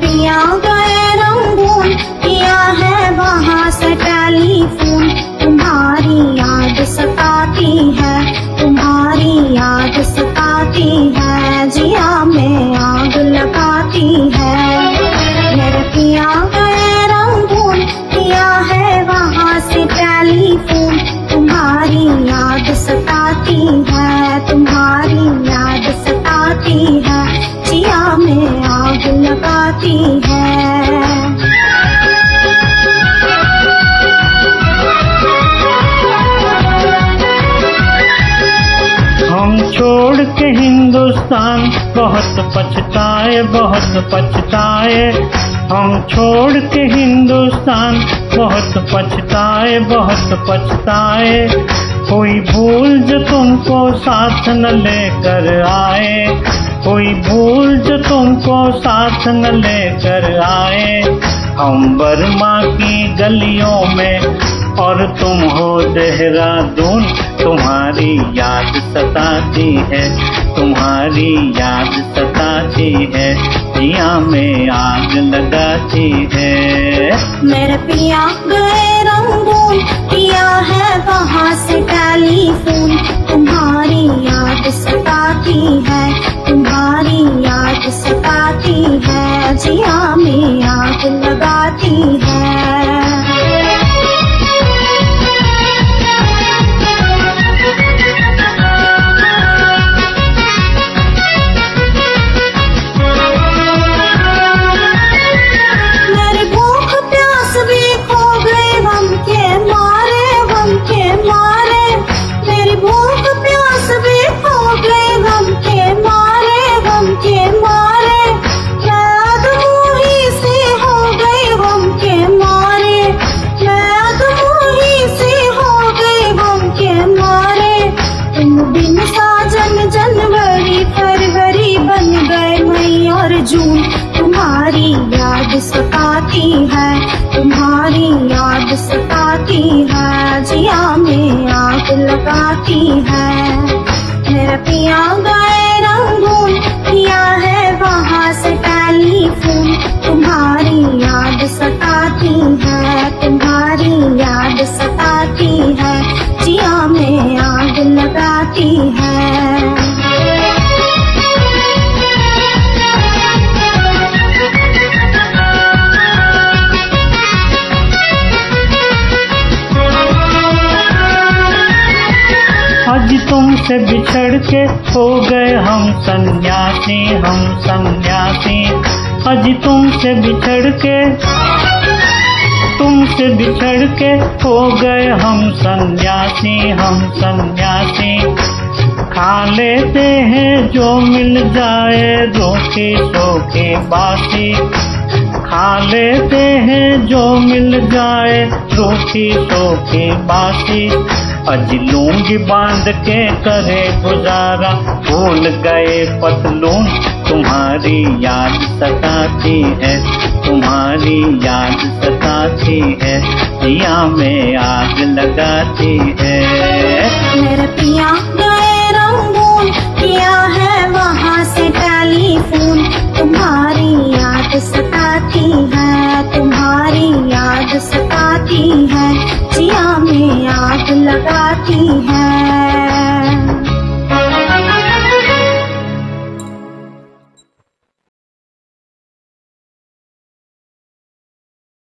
पिया गए रंगून, किया है वहाँ से टेलीफोन। तुम्हारी याद सताती है, तुम्हारी याद सताती है, जिया में आग लगाती है। मेरे पिया गए रंगून, किया है वहाँ से टेलीफोन। तुम्हारी याद सताती है, तुम्हारी याद सताती है, जिया में आग लगाती है। हम छोड़ के हिंदुस्तान बहुत पछताए, बहुत पछताए। हम छोड़ के हिंदुस्तान बहुत पछताए, बहुत पछताए। कोई भूल जो तुमको साथ न लेकर आए, कोई भूल जो तुमको साथ न लेकर आए। हम बर्मा की गलियों में और तुम हो देहरादून। तुम्हारी याद सताती है, तुम्हारी याद सताती है, जिया में आग लगाती है। मेरे पिया गए रंगून, किया है वहाँ से टेलीफोन। तुम्हारी याद सताती है, तुम्हारी याद सताती है, जिया में आग लगाती है। जून, तुम्हारी याद सताती है, तुम्हारी याद सताती है, जिया में आग लगाती है। मेरा पिया गए रंगून, किया है वहाँ से टेलीफोन। तुम्हारी याद सताती है, तुम्हारी याद सताती है, जिया में आग लगाती है। आज तुमसे बिछड़ के हो गए हम सन्यासी, हम सन्यासी। आज तुमसे बिछड़ के हो गए हम सन्यासी, हम सन्यासी। खा लेते हैं जो मिल जाए रोटी सूखी बासी, खा लेते हैं जो मिल जाए रोटी सूखी बासी। अज लूंगी बांध के करे गुजारा, भूल गए पतलून। तुम्हारी याद सताती है, तुम्हारी याद सताती है, जिया में आग लगाती है। मेरे पिया गए रंगून, किया है वहाँ से टेलीफोन। तुम्हारी याद सताती है, तुम्हारी याद सताती है, जिया में आग लगाती है।